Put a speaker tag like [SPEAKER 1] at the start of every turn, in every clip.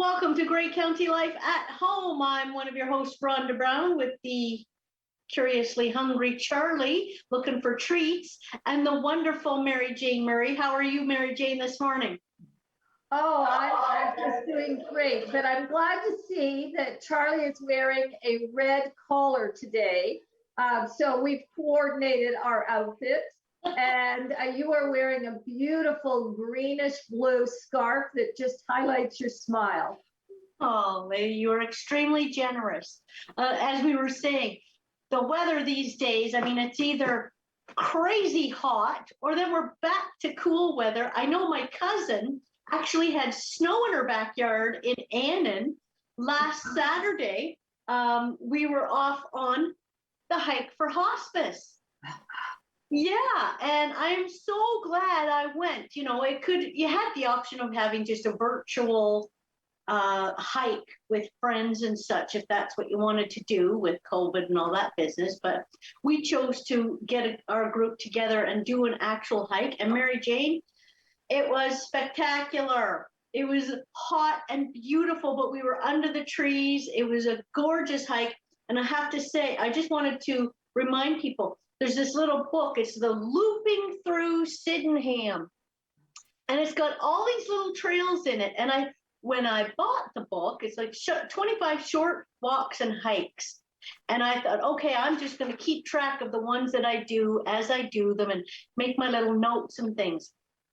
[SPEAKER 1] Welcome to Great County Life at Home. I'm one of your hosts, Rhonda Brown, with the curiously hungry Charlie looking for treats, and the wonderful Mary Jane Murray. How are you, Mary Jane, this morning?
[SPEAKER 2] Oh, I'm just doing great, but I'm glad to see that Charlie is wearing a red collar today. So we've coordinated our outfits, and you are wearing a beautiful greenish blue scarf that just highlights your smile.
[SPEAKER 1] Oh, you're extremely generous. As we were saying, the weather these days, I mean, it's either crazy hot or then we're back to cool weather. I know my cousin actually had snow in her backyard in Annan last Saturday. We were off on the hike for hospice. Yeah, and I'm so glad I went. You know, you had the option of having just a virtual hike with friends and such, if that's what you wanted to do with COVID and all that business. But we chose to get our group together and do an actual hike. And Mary Jane, it was spectacular. It was hot and beautiful, but we were under the trees. It was a gorgeous hike. And I have to say, I just wanted to remind people, there's this little book. It's the Looping Through Sydenham. And it's got all these little trails in it. And when I bought the book, it's like 25 short walks and hikes. And I thought, okay, I'm just going to keep track of the ones that I do as I do them and make my little notes and things.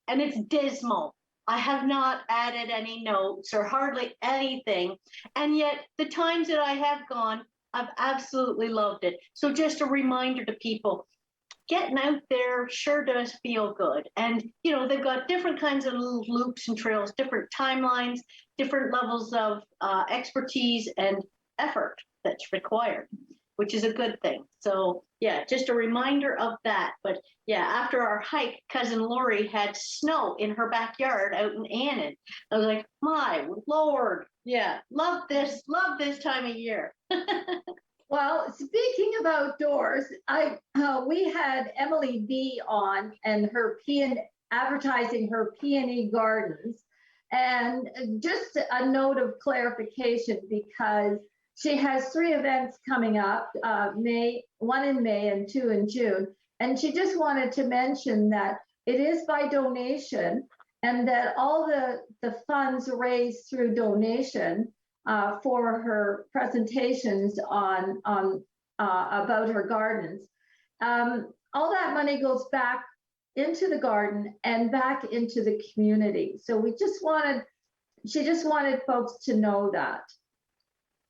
[SPEAKER 1] And it's dismal. I have not added any notes or hardly anything. And yet the times that I have gone, I've absolutely loved it. So just a reminder to people, getting out there sure does feel good. And, you know, they've got different kinds of little loops and trails, different timelines, different levels of expertise and effort that's required, which is a good thing. So, yeah, just a reminder of that. But, yeah, after our hike, Cousin Lori had snow in her backyard out in Annan. I was like, my Lord, yeah, love this time of year.
[SPEAKER 2] Well, speaking of outdoors, we had Emily B on and advertising her Peony Gardens. And just a note of clarification, because she has 3 events coming up, one in May and 2 in June. And she just wanted to mention that it is by donation, and that all the funds raised through donation for her presentations on about her gardens. All that money goes back into the garden and back into the community. So she just wanted folks to know that.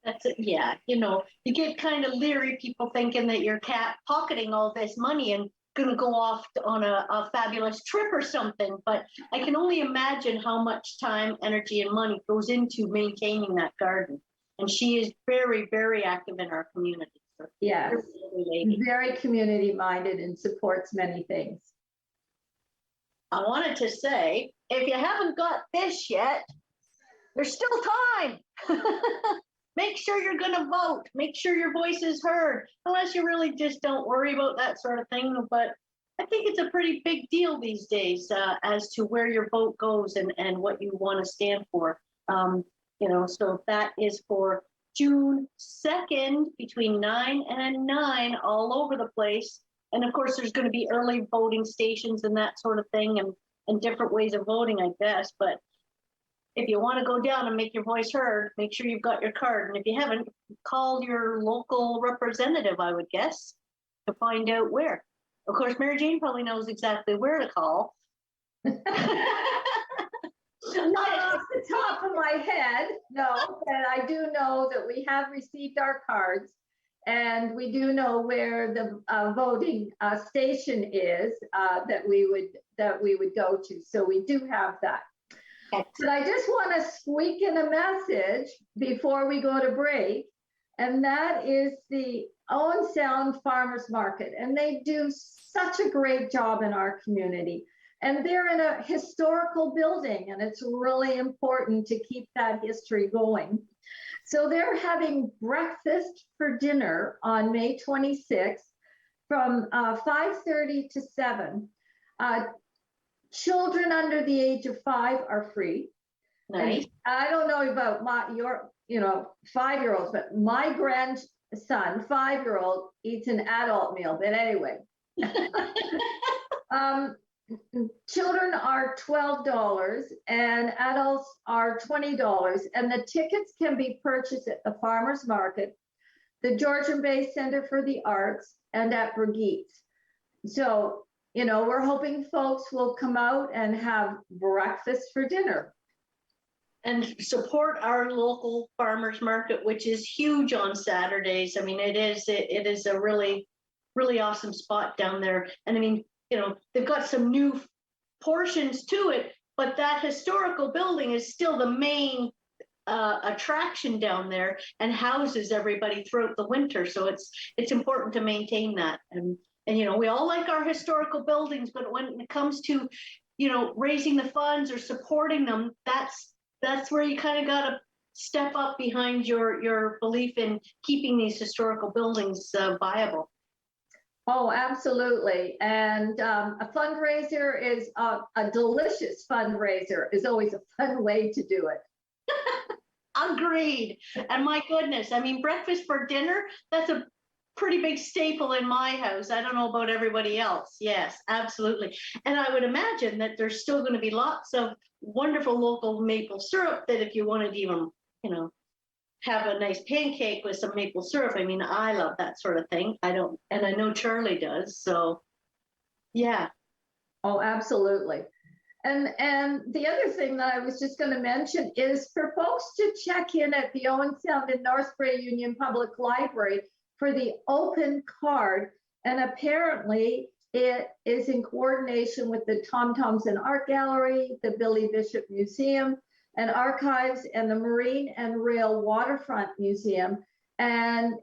[SPEAKER 1] That's it. Yeah, you know, you get kind of leery, people thinking that you're pocketing all this money and going to go off on a fabulous trip or something. But I can only imagine how much time, energy, and money goes into maintaining that garden. And she is very, very active in our community. So
[SPEAKER 2] yes, very community minded and supports many things.
[SPEAKER 1] I wanted to say, if you haven't got this yet, there's still time. Make sure you're going to vote. Make sure your voice is heard, unless you really just don't worry about that sort of thing. But I think it's a pretty big deal these days as to where your vote goes and what you want to stand for. You know, so that is for June 2nd between 9 and 9 all over the place. And of course, there's going to be early voting stations and that sort of thing and different ways of voting, I guess. But if you want to go down and make your voice heard, make sure you've got your card. And if you haven't, call your local representative, I would guess, to find out where. Of course, Mary Jane probably knows exactly where to call.
[SPEAKER 2] Not off the top of my head, no, but I do know that we have received our cards, and we do know where the voting station is that we would go to. So we do have that. But I just want to squeak in a message before we go to break, and that is the Owen Sound Farmers Market. And they do such a great job in our community. And they're in a historical building, and it's really important to keep that history going. So they're having breakfast for dinner on May 26th from 5:30 to 7. Children under the age of 5 are free.
[SPEAKER 1] Nice.
[SPEAKER 2] And I don't know about your 5-year-olds, but my grandson, 5-year-old, eats an adult meal. But anyway, children are $12 and adults are $20. And the tickets can be purchased at the Farmers Market, the Georgian Bay Center for the Arts, and at Brigitte's. So, we're hoping folks will come out and have breakfast for dinner.
[SPEAKER 1] And support our local farmers market, which is huge on Saturdays. I mean, it is a really, really awesome spot down there. And I mean, they've got some new portions to it, but that historical building is still the main attraction down there and houses everybody throughout the winter. So it's important to maintain that. And we all like our historical buildings, but when it comes to, raising the funds or supporting them, that's where you kind of got to step up behind your belief in keeping these historical buildings viable.
[SPEAKER 2] Oh, absolutely. And a fundraiser is a delicious fundraiser is always a fun way to do it.
[SPEAKER 1] Agreed. And my goodness, I mean, breakfast for dinner, that's a pretty big staple in my house. I don't know about everybody else. Yes, absolutely. And I would imagine that there's still going to be lots of wonderful local maple syrup that if you wanted to even, have a nice pancake with some maple syrup. I mean, I love that sort of thing. And I know Charlie does. So, yeah.
[SPEAKER 2] Oh, absolutely. And the other thing that I was just going to mention is for folks to check in at the Owen Sound and Northbrae Union Public Library for the open card. And apparently it is in coordination with the Tom Thompson Art Gallery, the Billy Bishop Museum and Archives, and the Marine and Rail Waterfront Museum. And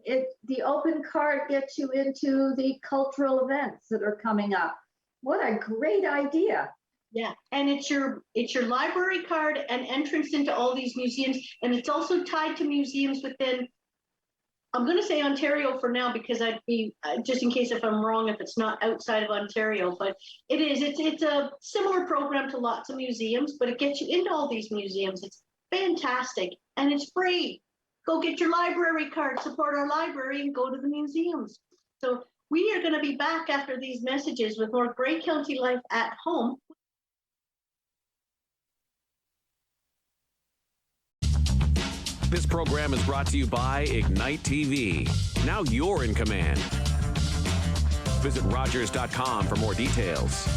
[SPEAKER 2] the open card gets you into the cultural events that are coming up. What a great idea.
[SPEAKER 1] Yeah, and it's your library card and entrance into all these museums, and it's also tied to museums within, I'm going to say Ontario for now, because I'd be, just in case if I'm wrong, if it's not outside of Ontario, but it's a similar program to lots of museums, but it gets you into all these museums. It's fantastic, and it's free. Go get your library card, support our library, and go to the museums. So we are going to be back after these messages with more Grey County Life at Home.
[SPEAKER 3] This program is brought to you by Ignite TV. Now you're in command. Visit Rogers.com for more details.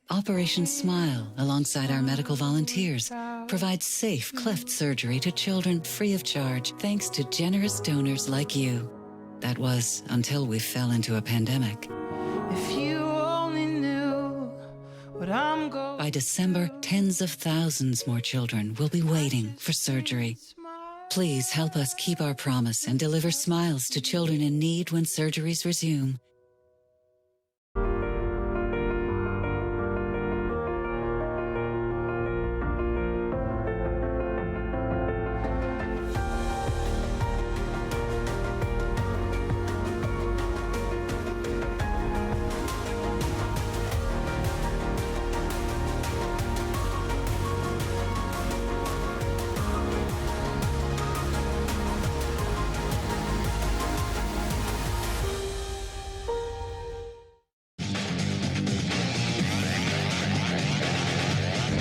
[SPEAKER 4] Operation Smile, alongside our medical volunteers, provides safe cleft surgery to children free of charge, thanks to generous donors like you. That was until we fell into a pandemic.
[SPEAKER 5] If you only knew what I'm going.
[SPEAKER 4] By December, tens of thousands more children will be waiting for surgery. Please help us keep our promise and deliver smiles to children in need when surgeries resume.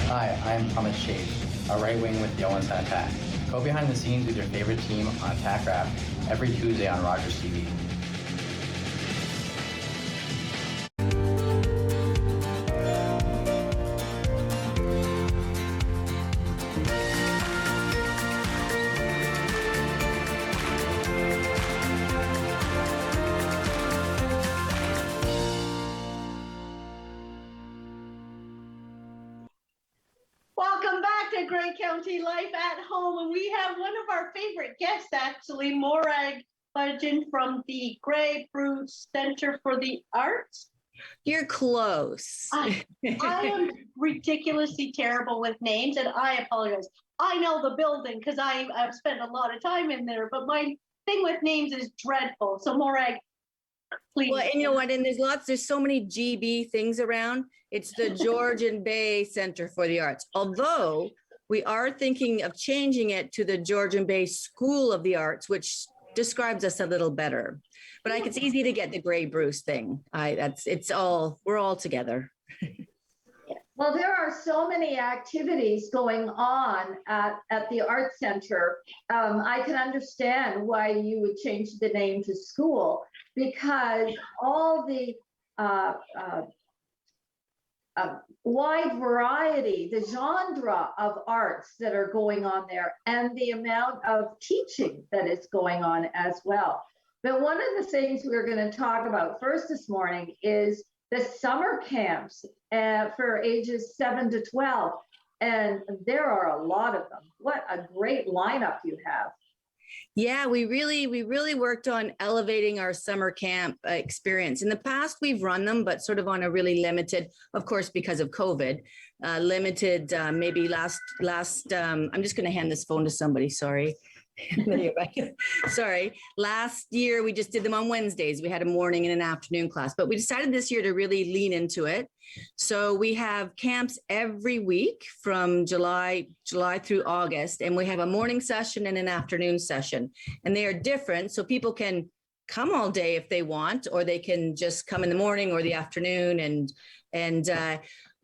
[SPEAKER 6] Hi, I'm Thomas Shade, a right wing with the Owen Sound Attack. Go behind the scenes with your favorite team on Attack Rap every Tuesday on Rogers TV.
[SPEAKER 1] Welcome back to Grey County Life at Home, and we have one of our favorite guests, actually, Morag Budgeon from the Grey Bruce Center for the Arts.
[SPEAKER 7] You're close.
[SPEAKER 1] I am ridiculously terrible with names, and I apologize. I know the building because I've spent a lot of time in there, but my thing with names is dreadful. So Morag, Please.
[SPEAKER 7] Well, and you know what? And there's so many GB things around. It's the Georgian Bay Center for the Arts. Although we are thinking of changing it to the Georgian Bay School of the Arts, which describes us a little better. But it's easy to get the Grey Bruce thing. We're all together.
[SPEAKER 2] Well, there are so many activities going on at the Art Center. I can understand why you would change the name to school, because all the wide variety, the genre of arts that are going on there, and the amount of teaching that is going on as well. But one of the things we're going to talk about first this morning is the summer camps for ages 7 to 12. And there are a lot of them. What a great lineup you have.
[SPEAKER 7] Yeah, we really worked on elevating our summer camp experience. In the past, we've run them, but sort of on a really limited, of course, because of COVID, limited, maybe last, I'm just going to hand this phone to somebody, sorry. Sorry. Last year, we just did them on Wednesdays. We had a morning and an afternoon class, but we decided this year to really lean into it. So we have camps every week from July through August, and we have a morning session and an afternoon session, and they are different. So people can come all day if they want, or they can just come in the morning or the afternoon. And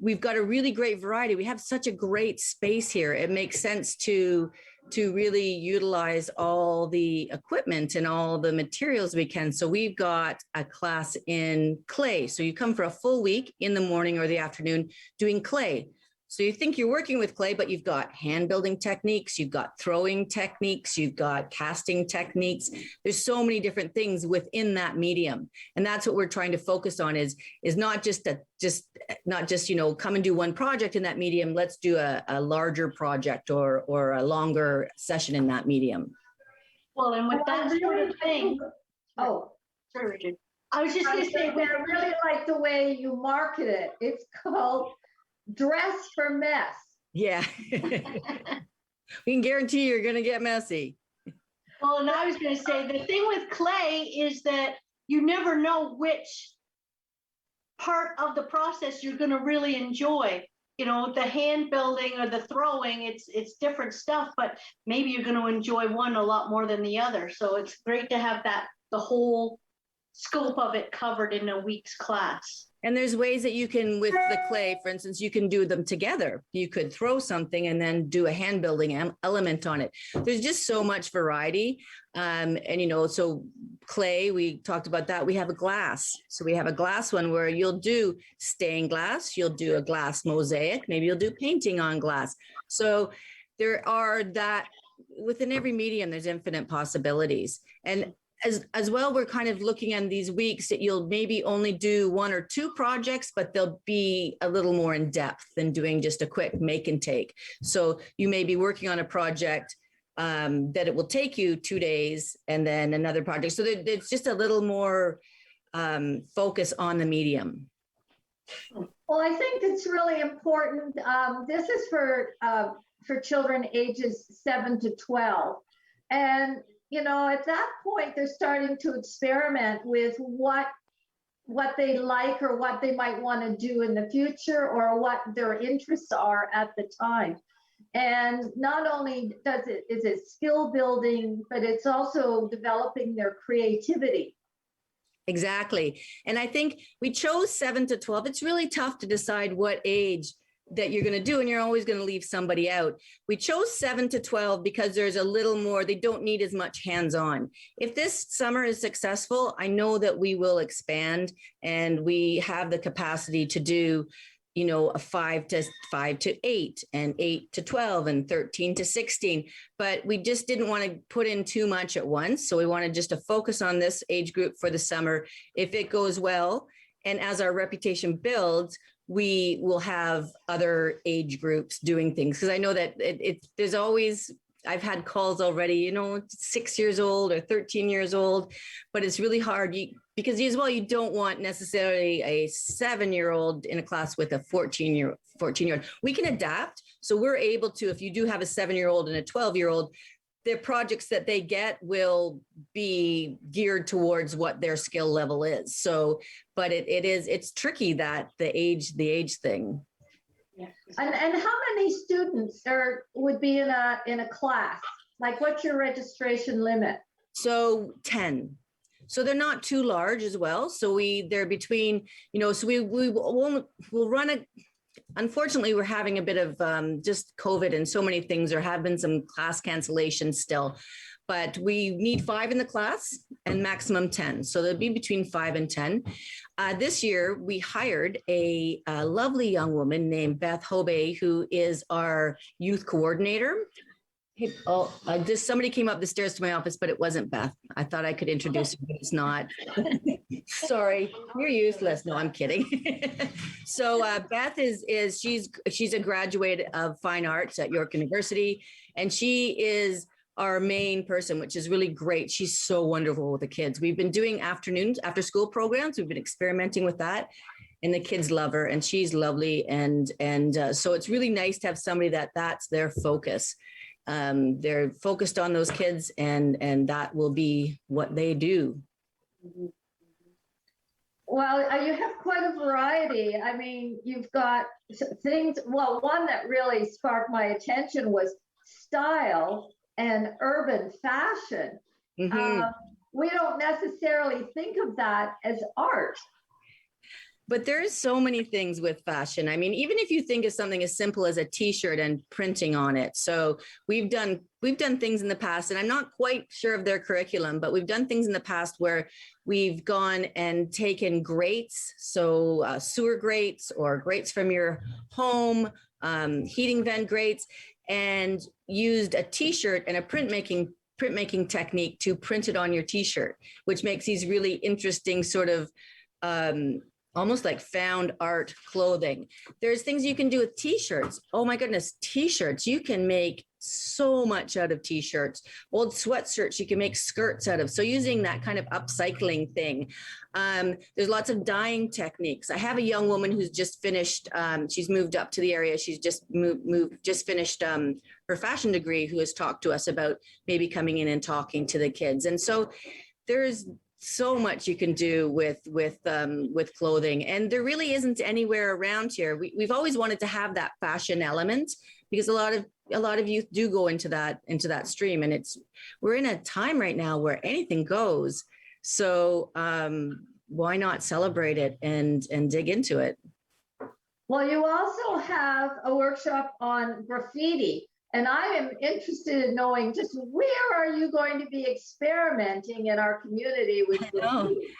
[SPEAKER 7] we've got a really great variety. We have such a great space here. It makes sense to really utilize all the equipment and all the materials we can. So we've got a class in clay. So you come for a full week in the morning or the afternoon doing clay. So you think you're working with clay, but you've got hand building techniques, you've got throwing techniques, you've got casting techniques. There's so many different things within that medium. And that's what we're trying to focus on is not just come and do one project in that medium. Let's do a larger project or a longer session in that medium.
[SPEAKER 1] Well, and with that sort of thing.
[SPEAKER 2] Oh,
[SPEAKER 1] sorry, Richard. I was just going to say,
[SPEAKER 2] I really like the way you market it. It's called Dress for Mess.
[SPEAKER 7] Yeah. We can guarantee you're going to get messy.
[SPEAKER 1] Well, and I was going to say, the thing with clay is that you never know which part of the process you're going to really enjoy. You know, the hand building or the throwing, it's different stuff, but maybe you're going to enjoy one a lot more than the other. So it's great to have the whole scope of it covered in a week's class.
[SPEAKER 7] And there's ways that you can, with the clay, for instance, you can do them together. You could throw something and then do a hand building element on it. There's just so much variety. So clay, we talked about that. We have a glass. So we have a glass one where you'll do stained glass, you'll do a glass mosaic, maybe you'll do painting on glass. So there are that within every medium, there's infinite possibilities. And as well, we're kind of looking at these weeks that you'll maybe only do 1 or 2 projects, but they'll be a little more in depth than doing just a quick make and take. So you may be working on a project that it will take you 2 days and then another project. So it's just a little more focus on the medium.
[SPEAKER 2] Well, I think it's really important. This is for children ages 7 to 12. And you know, at that point, they're starting to experiment with what they like or what they might want to do in the future or what their interests are at the time. And not only is it skill building, but it's also developing their creativity.
[SPEAKER 7] Exactly. And I think we chose 7 to 12. It's really tough to decide what age that you're going to do, and you're always going to leave somebody out. We chose 7 to 12 because there's a little more, they don't need as much hands-on. If this summer is successful, I know that we will expand, and we have the capacity to do, you know, a 5 to 8 and 8 to 12 and 13 to 16, but we just didn't want to put in too much at once. So we wanted just to focus on this age group for the summer. If it goes well, and as our reputation builds, we will have other age groups doing things. Because I know that there's always, I've had calls already, you know, 6 years old or 13 years old, but it's really hard because as well, you don't want necessarily a 7-year-old in a class with a 14-year-old. We can adapt. So we're able to, if you do have a 7-year-old and a 12-year-old, the projects that they get will be geared towards what their skill level is. So, but it's tricky, that the age thing.
[SPEAKER 2] And how many students would be in a class? Like, what's your registration limit?
[SPEAKER 7] So 10. So they're not too large as well. So they're between, so we'll run a, unfortunately, we're having a bit of just COVID and so many things. There have been some class cancellations still, but we need 5 in the class and maximum 10. So there'll be between 5 and 10. This year, we hired a lovely young woman named Beth Hobe, who is our youth coordinator. Just somebody came up the stairs to my office, but it wasn't Beth. I thought I could introduce her, but it's not. Sorry, you're useless. No, I'm kidding. So Beth she's a graduate of fine arts at York University, and she is our main person, which is really great. She's so wonderful with the kids. We've been doing afternoons, after school programs. We've been experimenting with that, and the kids love her, and she's lovely. And so it's really nice to have somebody that's their focus. They're focused on those kids, and that will be what they do.
[SPEAKER 2] Well, you have quite a variety. I mean, you've got things, well, one that really sparked my attention was style and urban fashion.
[SPEAKER 7] Mm-hmm.
[SPEAKER 2] We don't necessarily think of that as art.
[SPEAKER 7] But there's so many things with fashion. I mean, even if you think of something as simple as a t-shirt and printing on it. So we've done things in the past, and I'm not quite sure of their curriculum, but we've done things in the past where we've gone and taken grates, so sewer grates or grates from your home, heating vent grates, and used a t-shirt and a printmaking technique to print it on your t-shirt, which makes these really interesting sort of almost like found art clothing. There's things you can do with t-shirts. Oh my goodness, t-shirts. You can make so much out of t-shirts. Old sweatshirts you can make skirts out of. So using that kind of upcycling thing. There's lots of dyeing techniques. I have a young woman who's just finished, she's moved up to the area. She's just just finished her fashion degree, who has talked to us about maybe coming in and talking to the kids. And so there's so much you can do with clothing, and there really isn't anywhere around here. We've always wanted to have that fashion element, because a lot of youth do go into that stream, and we're in a time right now where anything goes. So why not celebrate it and dig into it?
[SPEAKER 2] Well, you also have a workshop on graffiti. And I am interested in knowing just where are you going to be experimenting in our community with graffiti?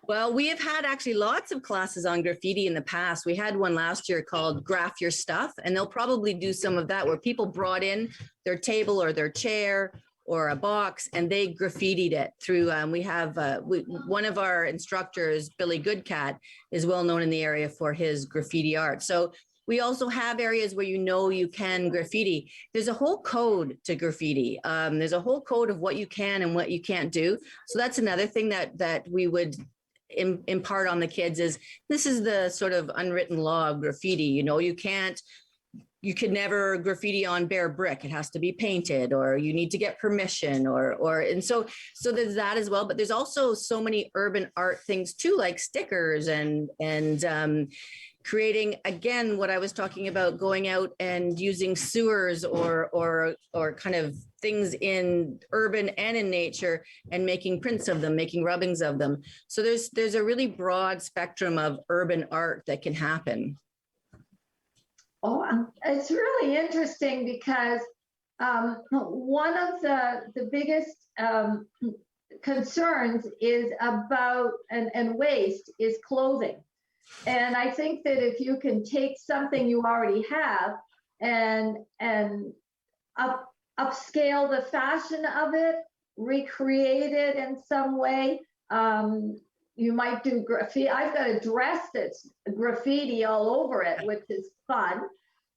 [SPEAKER 7] Well, we have had actually lots of classes on graffiti in the past. We had one last year called Graph Your Stuff, and they'll probably do some of that, where people brought in their table or their chair or a box, and they graffitied it through. We have one of our instructors, Billy Goodcat, is well known in the area for his graffiti art. So we also have areas where you can graffiti. There's a whole code to graffiti. There's a whole code of what you can and what you can't do. So that's another thing that we would impart on the kids is, this is the sort of unwritten law of graffiti. You could never graffiti on bare brick. It has to be painted, or you need to get permission, and so there's that as well. But there's also so many urban art things too, like stickers and creating, again, what I was talking about, going out and using sewers or kind of things in urban and in nature, and making prints of them, making rubbings of them. So there's a really broad spectrum of urban art that can happen.
[SPEAKER 2] Oh, it's really interesting, because one of the biggest concerns is about and waste is clothing. And I think that if you can take something you already have and upscale the fashion of it, recreate it in some way, you might do graffiti. I've got a dress that's graffiti all over it, which is fun.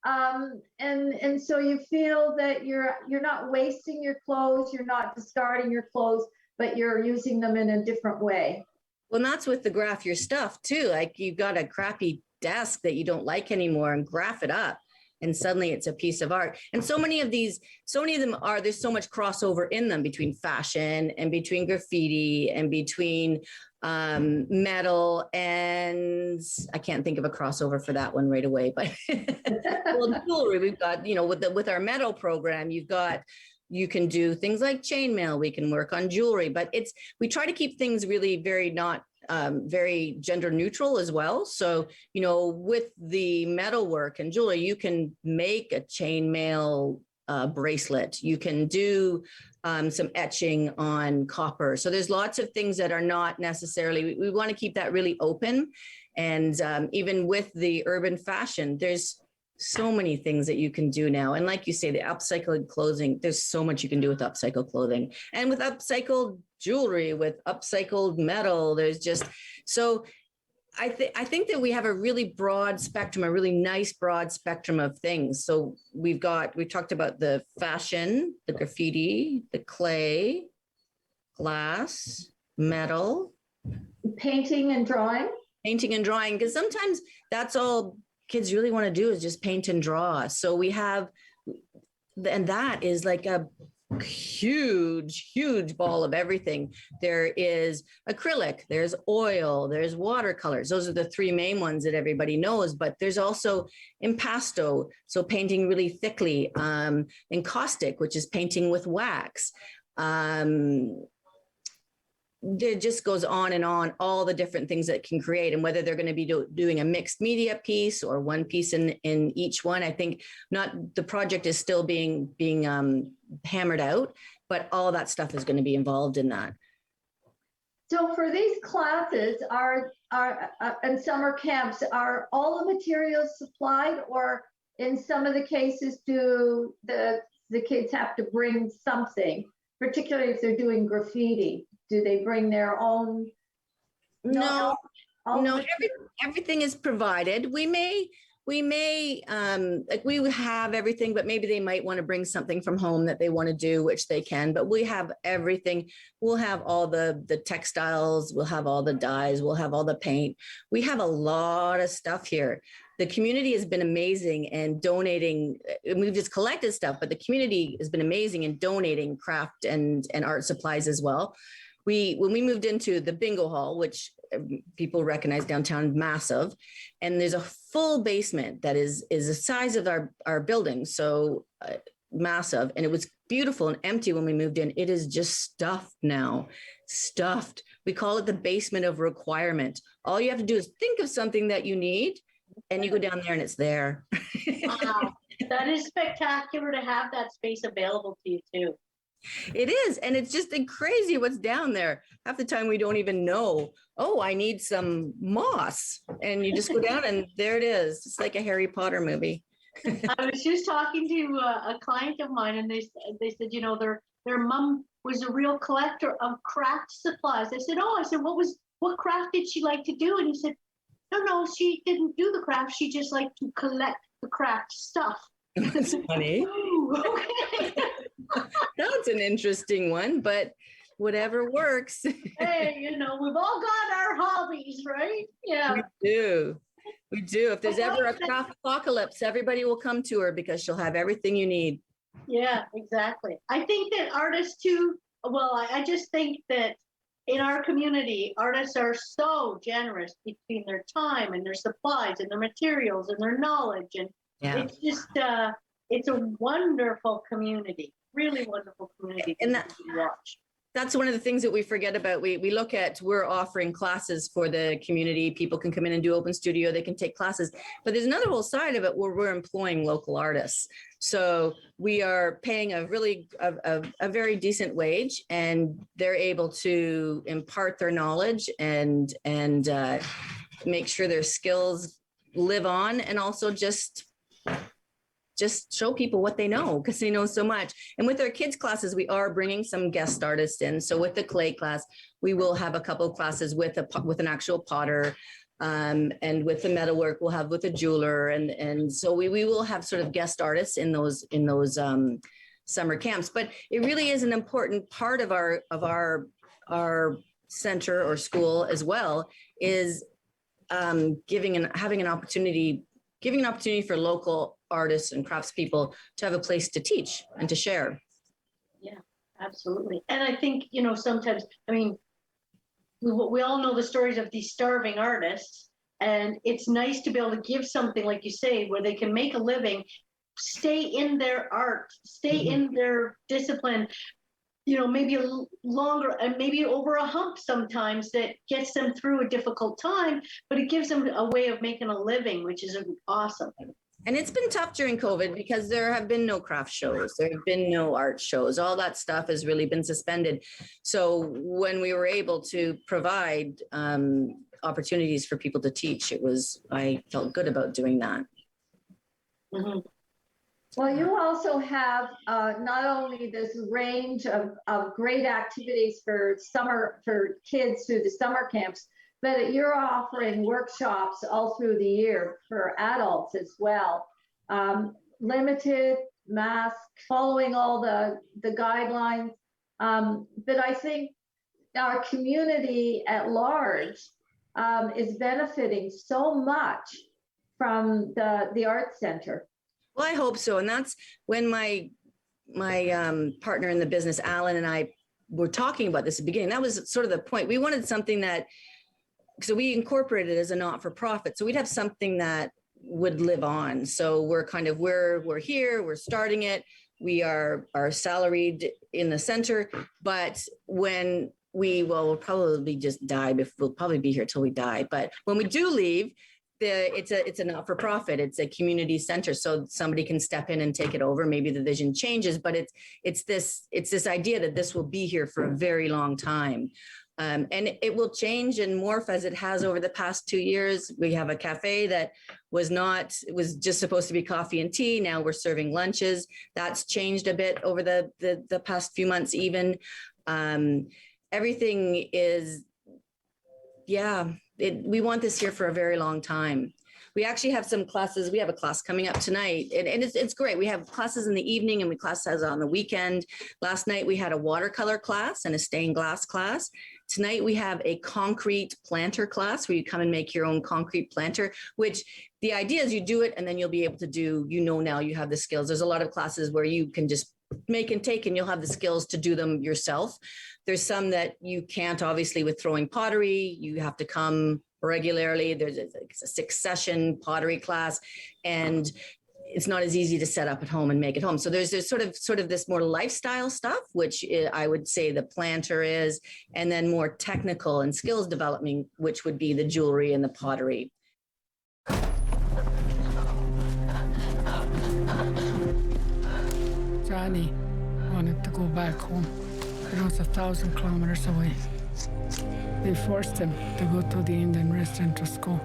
[SPEAKER 2] And so you feel that you're not wasting your clothes, you're not discarding your clothes, but you're using them in a different way.
[SPEAKER 7] Well, and that's with the Graph Your Stuff too. Like, you've got a crappy desk that you don't like anymore, and graph it up. and suddenly it's a piece of art. And so many of them are, there's so much crossover in them between fashion and between graffiti and between metal, and I can't think of a crossover for that one right away, but well, jewelry, we've got, with our metal program, you can do things like chainmail, we can work on jewelry, but we try to keep things really very not very gender neutral as well. So, with the metal work and jewelry, you can make a chainmail bracelet. You can do some etching on copper. So there's lots of things that are not necessarily, we want to keep that really open. And even with the urban fashion, there's so many things that you can do now. And like you say, the upcycled clothing, there's so much you can do with upcycled clothing and with upcycled jewelry, with upcycled metal. There's just, so I think that we have a really broad spectrum, a really nice broad spectrum of things. So we talked about the fashion, the graffiti, the clay, glass, metal.
[SPEAKER 2] Painting and drawing.
[SPEAKER 7] Because sometimes that's all kids really want to do is just paint and draw. So we have, and that is like a huge ball of everything. There is acrylic, there's oil, there's watercolors. Those are the three main ones that everybody knows, but there's also impasto, so painting really thickly, encaustic, which is painting with wax. It just goes on and on, all the different things that can create, and whether they're going to be doing a mixed media piece or one piece in each one. I think the project is still being hammered out, but all that stuff is going to be involved in that.
[SPEAKER 2] So for these classes and summer camps, are all the materials supplied, or in some of the cases do the kids have to bring something, particularly if they're doing graffiti? Do they bring their own?
[SPEAKER 7] No, everything is provided. We may like we have everything, but maybe they might want to bring something from home that they want to do, which they can, but we have everything. We'll have all the textiles, we'll have all the dyes, we'll have all the paint. We have a lot of stuff here. The community has been amazing and donating. We've just collected stuff, but the community has been amazing in donating craft and art supplies as well. When we moved into the bingo hall, which people recognize downtown, massive, and there's a full basement that is the size of our building, so massive, and it was beautiful and empty when we moved in. It is just stuffed now, stuffed. We call it the basement of requirement. All you have to do is think of something that you need, and you go down there and it's there.
[SPEAKER 1] Wow, that is spectacular to have that space available to you too.
[SPEAKER 7] It is. And it's just crazy what's down there. Half the time we don't even know, oh, I need some moss. And you just go down and there it is. It's like a Harry Potter movie.
[SPEAKER 1] I was just talking to a client of mine, and they said, their mom was a real collector of craft supplies. I said, what craft did she like to do? And he said, no, she didn't do the craft. She just liked to collect the craft stuff.
[SPEAKER 7] That's funny.
[SPEAKER 1] Ooh, okay.
[SPEAKER 7] That's an interesting one, but whatever works.
[SPEAKER 1] Hey, we've all got our hobbies, right? Yeah.
[SPEAKER 7] We do. If there's ever a craft apocalypse, everybody will come to her because she'll have everything you need.
[SPEAKER 1] Yeah, exactly. I think that artists too, I just think that in our community, artists are so generous between their time and their supplies and their materials and their knowledge. And it's just, it's a wonderful community, really wonderful community
[SPEAKER 7] and
[SPEAKER 1] to watch.
[SPEAKER 7] That's one of the things that we forget about. We look at, we're offering classes for the community. People can come in and do open studio. They can take classes, but there's another whole side of it where we're employing local artists. So we are paying a very decent wage, and they're able to impart their knowledge and make sure their skills live on, and also just show people what they know, because they know so much. And with our kids classes, we are bringing some guest artists in. So with the clay class, we will have a couple of classes with an actual potter, and with the metalwork, we'll have with a jeweler, and so we will have sort of guest artists in those summer camps. But it really is an important part of our center or school as well, is having an opportunity giving an opportunity for local artists and craftspeople to have a place to teach and to share.
[SPEAKER 1] Yeah, absolutely. And I think, you know, sometimes, I mean, we all know the stories of these starving artists, and it's nice to be able to give something, like you say, where they can make a living, stay in their art, stay in their discipline, you know, maybe longer and maybe over a hump sometimes that gets them through a difficult time, but it gives them a way of making a living, which is awesome.
[SPEAKER 7] And it's been tough during COVID because there have been no craft shows. There have been no art shows. All that stuff has really been suspended. So when we were able to provide opportunities for people to teach, I felt good about doing that.
[SPEAKER 1] Mm-hmm.
[SPEAKER 2] Well, you also have not only this range of great activities for kids through the summer camps, but you're offering workshops all through the year for adults as well. Limited, mask, following all the guidelines. But I think our community at large is benefiting so much from the Arts Center.
[SPEAKER 7] Well, I hope so. And that's when my partner in the business, Alan, and I were talking about this at the beginning. That was sort of the point. We wanted something that, so we incorporated it as a not-for-profit. So we'd have something that would live on. So we're here, we're starting it. We are salaried in the center, but when we'll probably just die. We'll probably be here till we die. But when we do leave, it's a not-for-profit. It's a community center, so somebody can step in and take it over. Maybe the vision changes, but it's this idea that this will be here for a very long time. And it will change and morph as it has over the past 2 years. We have a cafe that was just supposed to be coffee and tea. Now we're serving lunches. That's changed a bit over the past few months even. Everything is, we want this here for a very long time. We actually have some classes. We have a class coming up tonight, and it's great. We have classes in the evening and we classes on the weekend. Last night we had a watercolor class and a stained glass class. Tonight we have a concrete planter class where you come and make your own concrete planter, which the idea is you do it and then you'll be able to do, now you have the skills. There's a lot of classes where you can just make and take and you'll have the skills to do them yourself. There's some that you can't, obviously, with throwing pottery. You have to come regularly. There's a 6-session pottery class, and it's not as easy to set up at home and make at home. So there's sort of this more lifestyle stuff, which I would say the planter is, and then more technical and skills development, which would be the jewelry and the pottery.
[SPEAKER 8] Johnny wanted to go back home. It was 1,000 kilometers away. They forced him to go to the Indian residential school.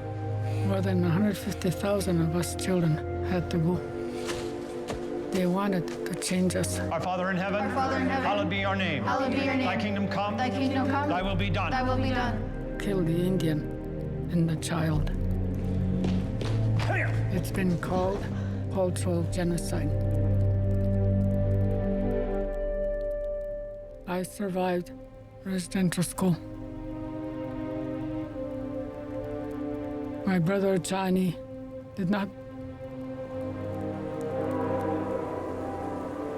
[SPEAKER 8] More than 150,000 of us children had to go. They wanted to change us.
[SPEAKER 9] Our Father in heaven, hallowed be your name.
[SPEAKER 10] Hallowed be your name.
[SPEAKER 9] Thy kingdom come.
[SPEAKER 10] Thy kingdom come.
[SPEAKER 9] Thy will be done.
[SPEAKER 10] Thy will be done.
[SPEAKER 8] Kill the Indian and the child. It's been called cultural genocide. I survived residential school. My brother Johnny did not.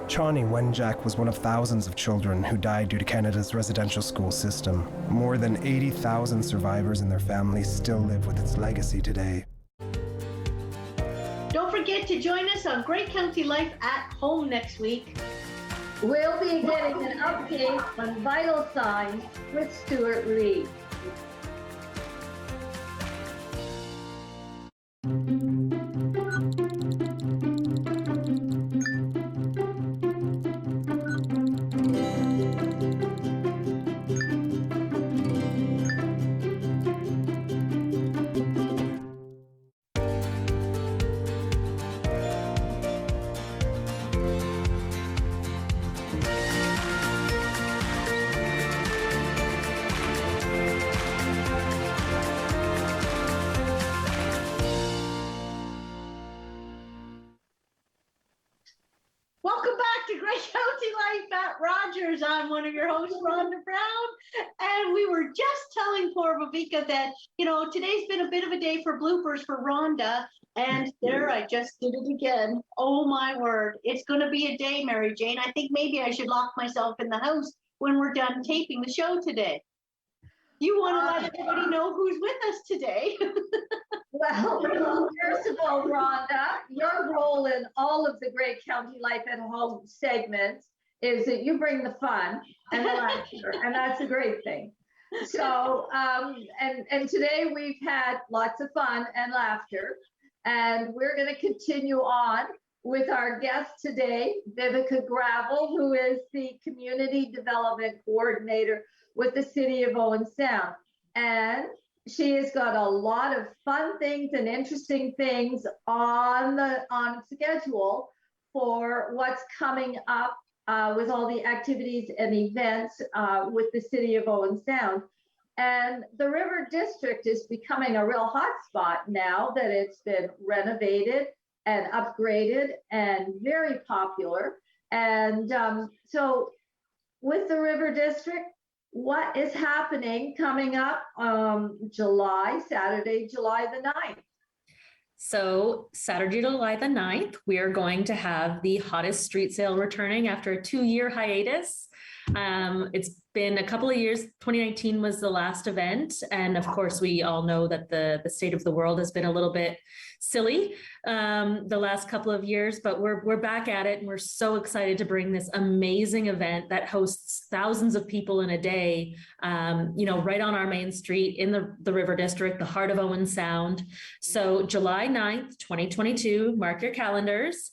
[SPEAKER 11] Shawnee Wenjack was one of thousands of children who died due to Canada's residential school system. More than 80,000 survivors and their families still live with its legacy today.
[SPEAKER 1] Don't forget to join us on Great County Life at Home next week.
[SPEAKER 2] We'll be getting an update on vital signs with Stuart Reed.
[SPEAKER 1] Welcome back to Great County Life at Rogers. I'm one of your hosts, Rhonda Brown. And we were just telling poor Viveka that, today's been a bit of a day for bloopers for Rhonda. And there, I just did it again. Oh my word. It's going to be a day, Mary Jane. I think maybe I should lock myself in the house when we're done taping the show today. You want to let everybody know who's with us today?
[SPEAKER 2] Well, first of all, Rhonda, your role in all of the Great County Life at Home segments is that you bring the fun and the laughter, and that's a great thing. So, and today we've had lots of fun and laughter, and we're going to continue on with our guest today, Vivica Gravel, who is the Community Development Coordinator with the City of Owen Sound. And she has got a lot of fun things and interesting things on schedule for what's coming up with all the activities and events with the City of Owen Sound. And the River District is becoming a real hot spot now that it's been renovated and upgraded and very popular. And so with the River District, what is happening coming up Saturday, July the 9th?
[SPEAKER 10] So Saturday, July the 9th, we are going to have the hottest street sale returning after a 2-year hiatus. It's been a couple of years. 2019 was the last event. And of course, we all know that the state of the world has been a little bit silly the last couple of years, but we're back at it. And we're so excited to bring this amazing event that hosts thousands of people in a day, right on our main street in the River District, the heart of Owen Sound. So July 9th, 2022, mark your calendars.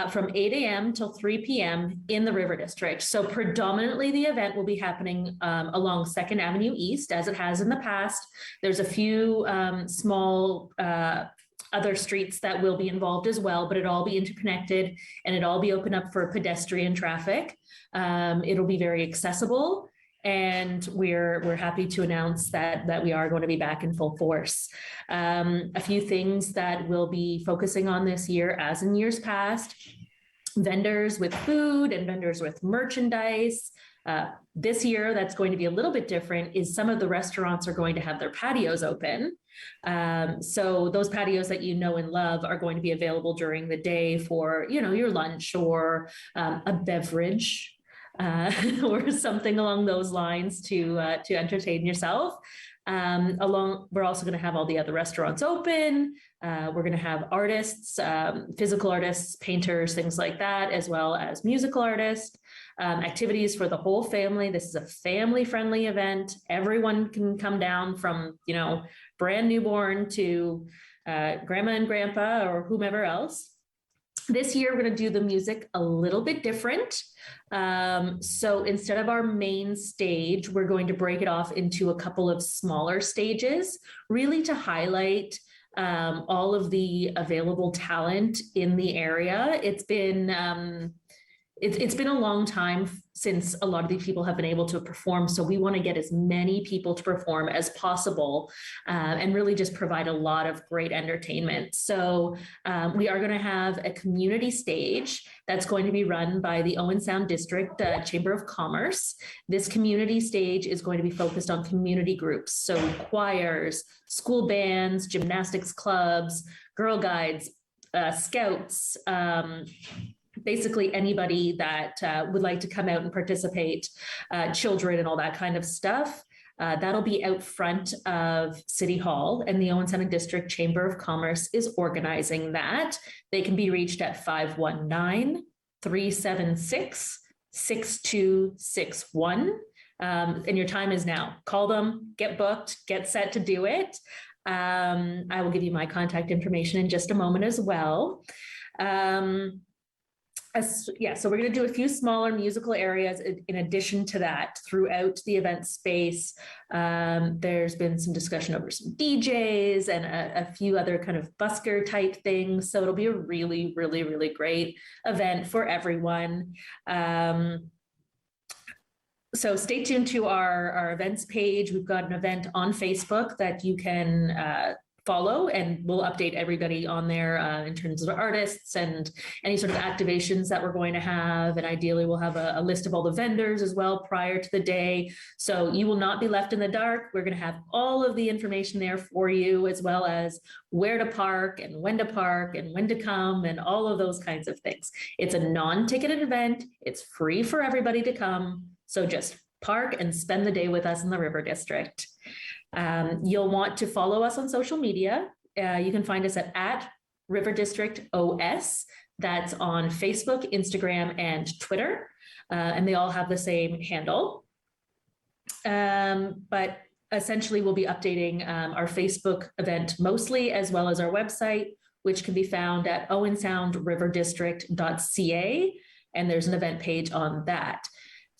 [SPEAKER 10] From 8 a.m. till 3 p.m. in the River District. So predominantly the event will be happening along 2nd Avenue East, as it has in the past. There's a few small other streets that will be involved as well, but it'll all be interconnected and it'll all be open up for pedestrian traffic. It'll be very accessible. And we're happy to announce that we are going to be back in full force. A few things that we'll be focusing on this year, as in years past: vendors with food and vendors with merchandise. This year, that's going to be a little bit different, is some of the restaurants are going to have their patios open. So those patios that you know and love are going to be available during the day for, your lunch or a beverage. Or something along those lines to entertain yourself. We're also going to have all the other restaurants open. We're going to have artists, physical artists, painters, things like that, as well as musical artists, activities for the whole family. This is a family-friendly event. Everyone can come down from, brand newborn to grandma and grandpa or whomever else. This year, we're going to do the music a little bit different. So instead of our main stage, we're going to break it off into a couple of smaller stages, really to highlight all of the available talent in the area. It's been a long time since a lot of these people have been able to perform. So we want to get as many people to perform as possible and really just provide a lot of great entertainment. So we are going to have a community stage that's going to be run by the Owen Sound District Chamber of Commerce. This community stage is going to be focused on community groups. So choirs, school bands, gymnastics clubs, Girl Guides, scouts, basically anybody that would like to come out and participate, children and all that kind of stuff. That'll be out front of City Hall, and the Owen Sound District Chamber of Commerce is organizing that. They can be reached at 519-376-6261. And your time is now. Call them, get booked, get set to do it. I will give you my contact information in just a moment as well. So we're going to do a few smaller musical areas in addition to that throughout the event space. There's been some discussion over some DJs and a few other kind of busker type things. So it'll be a really, really, really great event for everyone. So stay tuned to our events page. We've got an event on Facebook that you can follow, and we'll update everybody on there in terms of artists and any sort of activations that we're going to have. And ideally we'll have a list of all the vendors as well prior to the day. So you will not be left in the dark. We're going to have all of the information there for you, as well as where to park and when to come and all of those kinds of things. It's a non-ticketed event. It's free for everybody to come. So just park and spend the day with us in the River District. You'll want to follow us on social media. You can find us at River District OS. That's on Facebook, Instagram, and Twitter. And they all have the same handle. But essentially, we'll be updating our Facebook event mostly, as well as our website, which can be found at owensoundriverdistrict.ca. And there's an event page on that.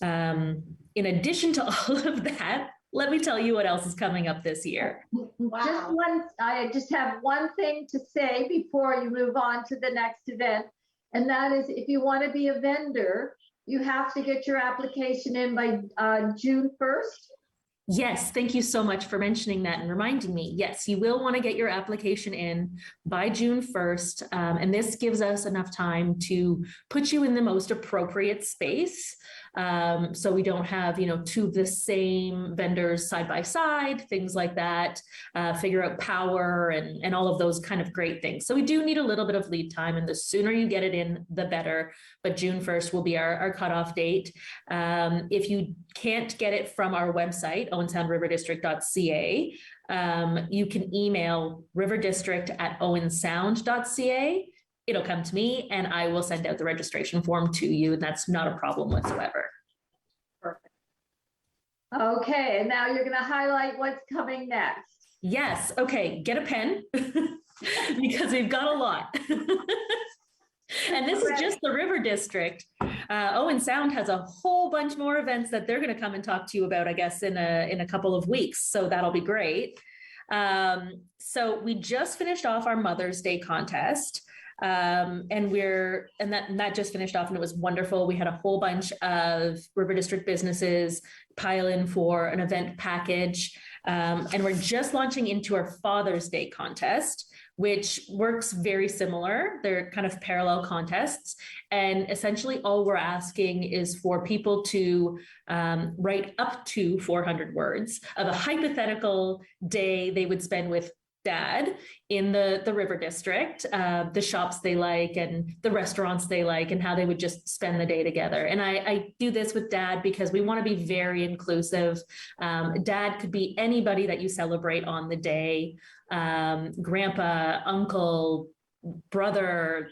[SPEAKER 10] In addition to all of that, let me tell you what else is coming up this year.
[SPEAKER 1] Wow.
[SPEAKER 2] I just have one thing to say before you move on to the next event. And that is, if you want to be a vendor, you have to get your application in by June 1st.
[SPEAKER 10] Yes, thank you so much for mentioning that and reminding me. Yes, you will want to get your application in by June 1st. And this gives us enough time to put you in the most appropriate space. So we don't have, two of the same vendors side by side, things like that, figure out power and all of those kind of great things. So we do need a little bit of lead time, and the sooner you get it in, the better. But June 1st will be our cutoff date. If you can't get it from our website, owensoundriverdistrict.ca, you can email riverdistrict@owensound.ca. It'll come to me and I will send out the registration form to you. And that's not a problem whatsoever.
[SPEAKER 2] Perfect. Okay, and now you're going to highlight what's coming next.
[SPEAKER 10] Yes. Okay, get a pen because we've got a lot. And this is just the River District. Owen Sound has a whole bunch more events that they're going to come and talk to you about, I guess, in a couple of weeks. So that'll be great. So we just finished off our Mother's Day contest. And that just finished off, and it was wonderful. We had a whole bunch of River District businesses pile in for an event package. And we're just launching into our Father's Day contest, which works very similar. They're kind of parallel contests. And essentially all we're asking is for people to write up to 400 words of a hypothetical day they would spend with Dad in the River District, the shops they like and the restaurants they like, and how they would just spend the day together. And I do this with Dad because we want to be very inclusive. Dad could be anybody that you celebrate on the day, grandpa, uncle, brother,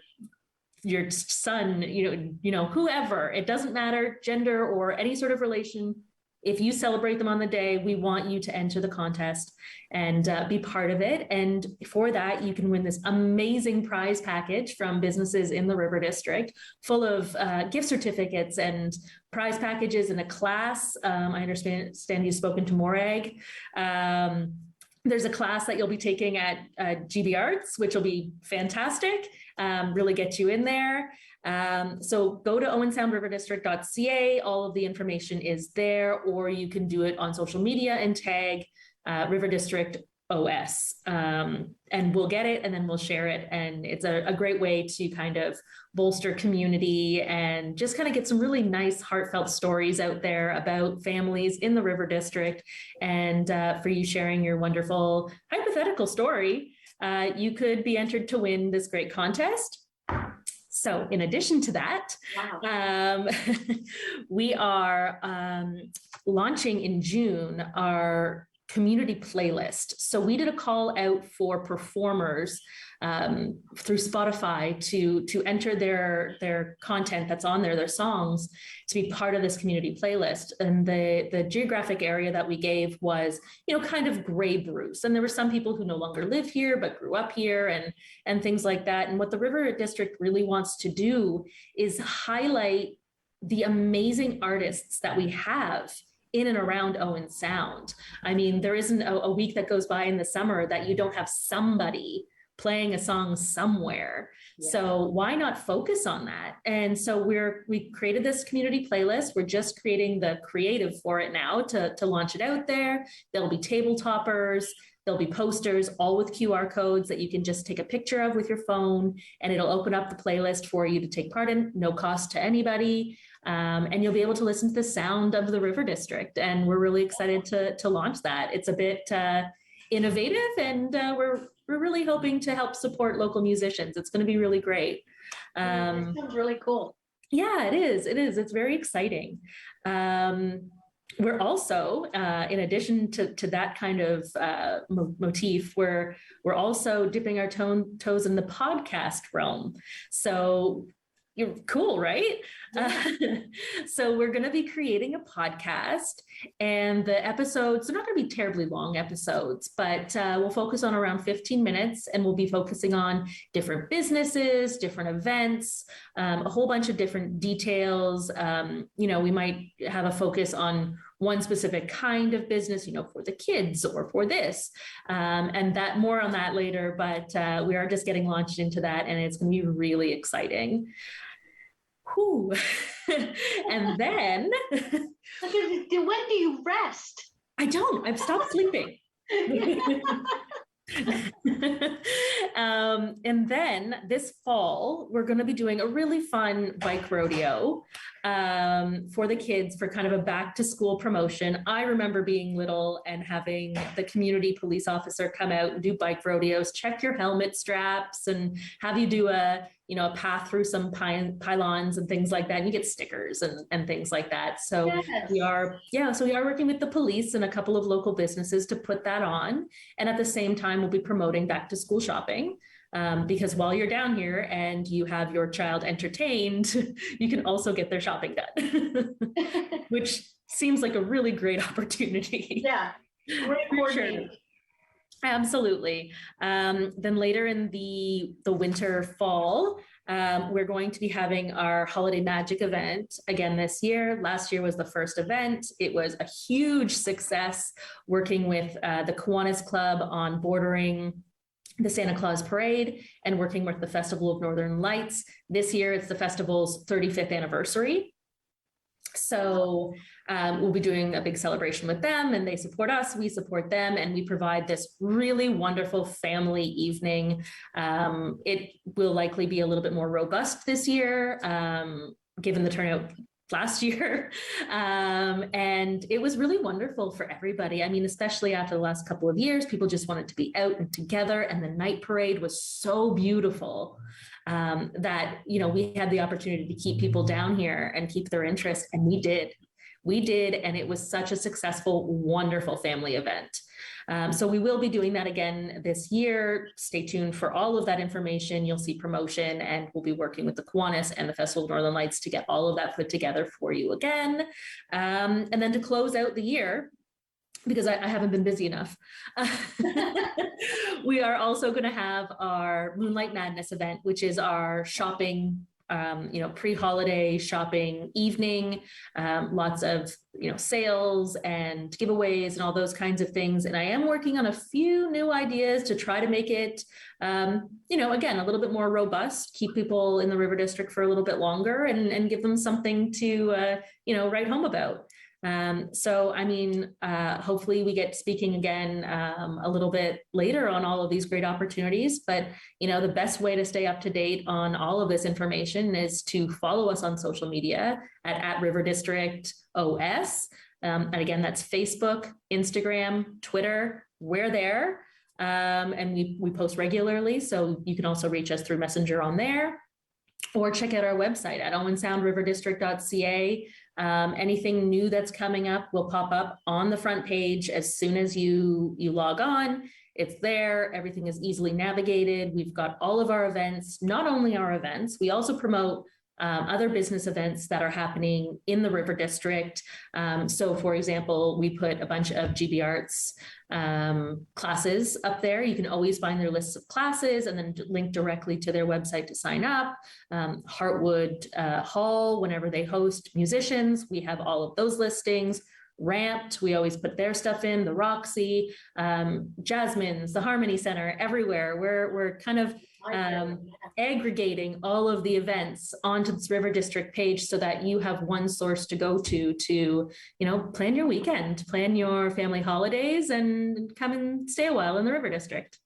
[SPEAKER 10] your son, whoever. It doesn't matter, gender or any sort of relation. If you celebrate them on the day, we want you to enter the contest and be part of it. And for that, you can win this amazing prize package from businesses in the River District, full of gift certificates and prize packages and a class. I understand you've spoken to Morag. There's a class that you'll be taking at GBARTS, which will be fantastic, really get you in there. So go to owensoundriverdistrict.ca. All of the information is there, or you can do it on social media and tag River District OS, and we'll get it and then we'll share it. And it's a great way to kind of bolster community and just kind of get some really nice heartfelt stories out there about families in the River District. And for you sharing your wonderful hypothetical story, you could be entered to win this great contest. So in addition to that, wow. We are launching in June our community playlist. So we did a call out for performers through Spotify to enter their content that's on there, their songs, to be part of this community playlist. And the geographic area that we gave was, kind of Grey Bruce. And there were some people who no longer live here, but grew up here and things like that. And what the River District really wants to do is highlight the amazing artists that we have in and around Owen Sound. I mean, there isn't a week that goes by in the summer that you don't have somebody playing a song somewhere. Yeah. So why not focus on that? And so we created this community playlist. We're just creating the creative for it now to launch it out there. There'll be table toppers. There'll be posters, all with QR codes that you can just take a picture of with your phone, and it'll open up the playlist for you to take part in, no cost to anybody. And you'll be able to listen to the sound of the River District. And we're really excited to launch that. It's a bit innovative, and we're really hoping to help support local musicians. It's going to be really great.
[SPEAKER 1] That sounds really cool.
[SPEAKER 10] Yeah, it is. It's very exciting. We're also, in addition to that kind of motif, we're also dipping our toes in the podcast realm. So you're cool, right? So we're going to be creating a podcast, and the episodes, they're not going to be terribly long episodes, but we'll focus on around 15 minutes, and we'll be focusing on different businesses, different events, a whole bunch of different details. We might have a focus on one specific kind of business, for the kids or for this, and that more on that later, but we are just getting launched into that, and it's going to be really exciting. Whew. And then
[SPEAKER 1] when do you rest?
[SPEAKER 10] I don't. I've stopped sleeping. And then this fall, we're going to be doing a really fun bike rodeo for the kids, for kind of a back to school promotion. I remember being little and having the community police officer come out and do bike rodeos, check your helmet straps, and have you do a path through some pylons and things like that. And you get stickers and things like that. So
[SPEAKER 1] yes.
[SPEAKER 10] we are working with the police and a couple of local businesses to put that on. And at the same time, we'll be promoting back to school shopping. Because while you're down here and you have your child entertained, you can also get their shopping done, which seems like a really great opportunity.
[SPEAKER 1] Yeah, great coordinating.
[SPEAKER 10] Sure. Absolutely. Then later in the winter, fall, we're going to be having our Holiday Magic event again this year. Last year was the first event. It was a huge success, working with the Kiwanis Club on bordering the Santa Claus Parade and working with the Festival of Northern Lights. This year, it's the festival's 35th anniversary. So we'll be doing a big celebration with them, and they support us, we support them, and we provide this really wonderful family evening. It will likely be a little bit more robust this year, given the turnout last year. And it was really wonderful for everybody. I mean, especially after the last couple of years, people just wanted to be out and together, and the night parade was so beautiful. That, we had the opportunity to keep people down here and keep their interest. And we did. And it was such a successful, wonderful family event. So we will be doing that again this year. Stay tuned for all of that information. You'll see promotion, and we'll be working with the Kiwanis and the Festival of Northern Lights to get all of that put together for you again. And then to close out the year, because I haven't been busy enough, we are also going to have our Moonlight Madness event, which is our shopping, pre-holiday shopping evening, lots of, sales and giveaways and all those kinds of things. And I am working on a few new ideas to try to make it, again, a little bit more robust, keep people in the River District for a little bit longer, and give them something to, write home about. Hopefully we get speaking again a little bit later on all of these great opportunities. But, the best way to stay up to date on all of this information is to follow us on social media at River District OS. And again, that's Facebook, Instagram, Twitter. We're there. And we post regularly. So you can also reach us through Messenger on there, or check out our website at owensoundriverdistrict.ca. Anything new that's coming up will pop up on the front page as soon as you log on. It's there. Everything is easily navigated. We've got all of our events, not only our events, we also promote other business events that are happening in the River District. So for example, we put a bunch of GBARTS classes up there. You can always find their lists of classes and then link directly to their website to sign up. Heartwood Hall, whenever they host musicians, we have all of those listings. Ramped, we always put their stuff in, the Roxy, Jasmine's, the Harmony Center, everywhere. We're kind of aggregating all of the events onto this River District page so that you have one source to go to, plan your weekend, plan your family holidays, and come and stay a while in the River District.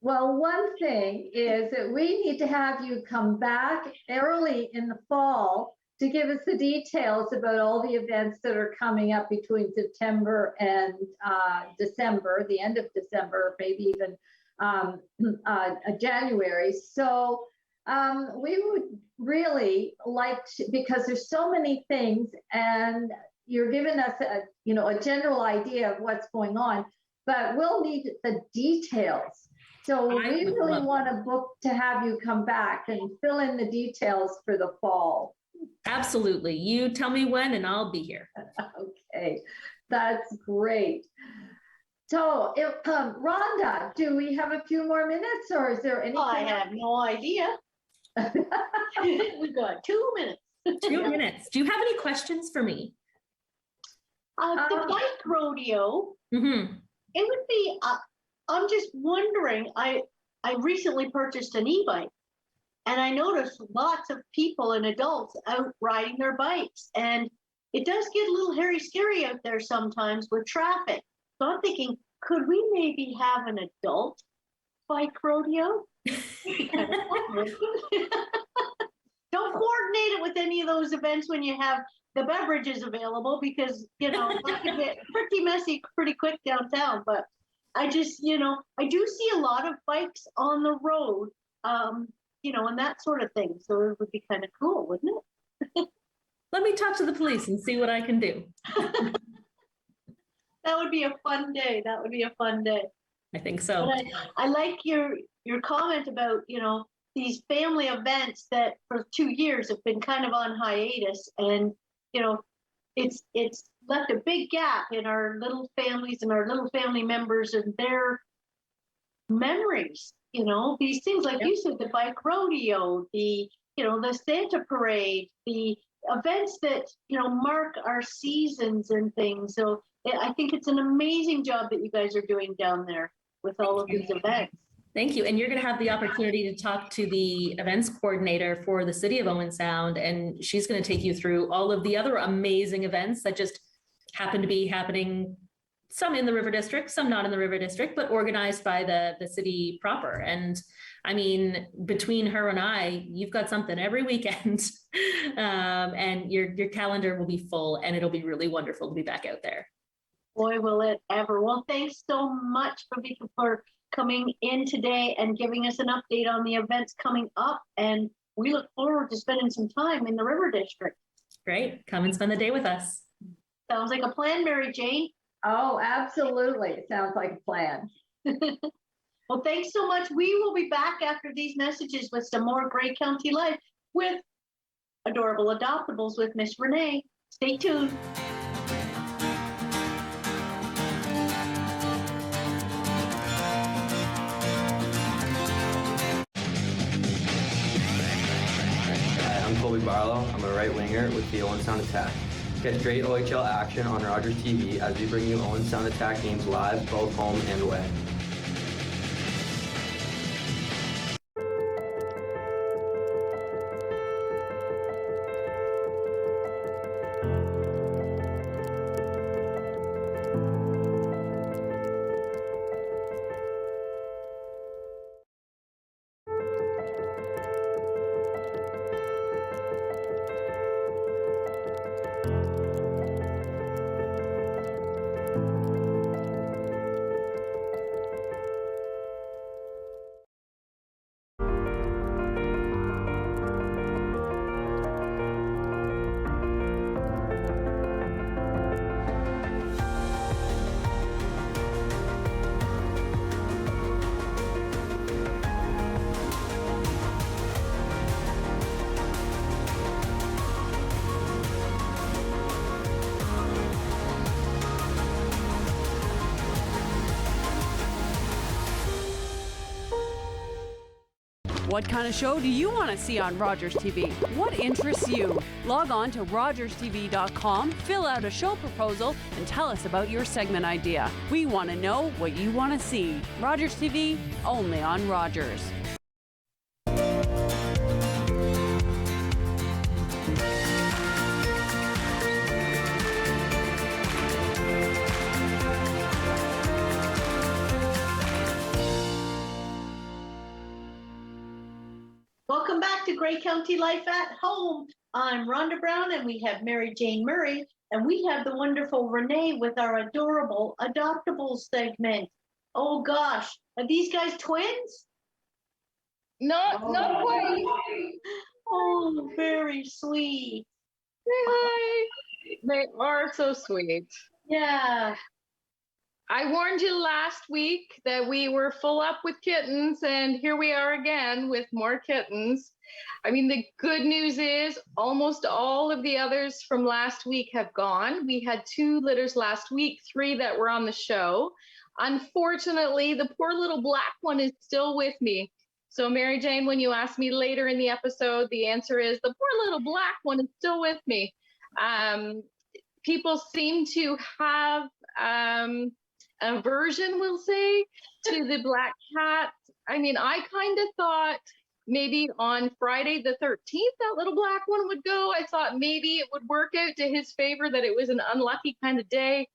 [SPEAKER 2] Well, one thing is that we need to have you come back early in the fall to give us the details about all the events that are coming up between September and December, the end of December, maybe even January. So we would really like to, because there's so many things, and you're giving us a general idea of what's going on, but we'll need the details. So we really want to book to have you come back and fill in the details for the fall.
[SPEAKER 10] Absolutely. You tell me when and I'll be here.
[SPEAKER 2] Okay, that's great. So, Rhonda, do we have a few more minutes, or is there anything?
[SPEAKER 1] I have no idea. We've got 2 minutes.
[SPEAKER 10] 2 minutes. Do you have any questions for me?
[SPEAKER 1] The bike rodeo, it would be, I'm just wondering, I recently purchased an e-bike. And I noticed lots of people and adults out riding their bikes. And it does get a little hairy scary out there sometimes with traffic. So I'm thinking, could we maybe have an adult bike rodeo? Don't coordinate it with any of those events when you have the beverages available, because, that can get pretty messy pretty quick downtown. But I just, I do see a lot of bikes on the road. And that sort of thing. So it would be kind of cool, wouldn't it?
[SPEAKER 10] Let me talk to the police and see what I can do.
[SPEAKER 1] That would be a fun day.
[SPEAKER 10] I think so.
[SPEAKER 1] But I like your comment about, these family events that for 2 years have been kind of on hiatus. And, it's left a big gap in our little families and our little family members and their memories. These things, like you said, the bike rodeo, the Santa parade, the events that, mark our seasons and things. So I think it's an amazing job that you guys are doing down there with all of these events.
[SPEAKER 10] Thank you. And you're going to have the opportunity to talk to the events coordinator for the city of Owen Sound, and she's going to take you through all of the other amazing events that just happen to be happening, some in the River District, some not in the River District, but organized by the city proper. And I mean, between her and I, you've got something every weekend, and your calendar will be full, and it'll be really wonderful to be back out there.
[SPEAKER 1] Boy, will it ever. Well, thanks so much for coming in today and giving us an update on the events coming up. And we look forward to spending some time in the River District.
[SPEAKER 10] Great. Come and spend the day with us.
[SPEAKER 1] Sounds like a plan, Mary Jane.
[SPEAKER 2] Oh, absolutely. It sounds like a plan.
[SPEAKER 1] Well, thanks so much. We will be back after these messages with some more Grey County Life with Adorable Adoptables with Miss Renee. Stay tuned.
[SPEAKER 12] I'm Colby Barlow. I'm a right winger with the Owen Sound Attack. Get great OHL action on Rogers TV as we bring you Owen Sound Attack games live, both home and away.
[SPEAKER 13] What kind of show do you want to see on Rogers TV? What interests you? Log on to rogerstv.com, fill out a show proposal, and tell us about your segment idea. We want to know what you want to see. Rogers TV, only on Rogers.
[SPEAKER 1] Welcome back to Grey County Life at Home. I'm Rhonda Brown, and we have Mary Jane Murray, and we have the wonderful Renee with our adorable Adoptables segment. Oh gosh, are these guys twins?
[SPEAKER 14] Not quite.
[SPEAKER 1] Oh, very sweet.
[SPEAKER 14] Hi. They are so sweet.
[SPEAKER 1] Yeah.
[SPEAKER 14] I warned you last week that we were full up with kittens, and here we are again with more kittens. I mean, the good news is almost all of the others from last week have gone. We had 2 litters last week, 3 that were on the show. Unfortunately, the poor little black one is still with me. So Mary Jane, when you ask me later in the episode, the answer is the poor little black one is still with me. People seem to have aversion, we'll say, to the black cat. I mean, I kind of thought maybe on Friday the 13th, that little black one would go. I thought maybe it would work out to his favor, that it was an unlucky kind of day.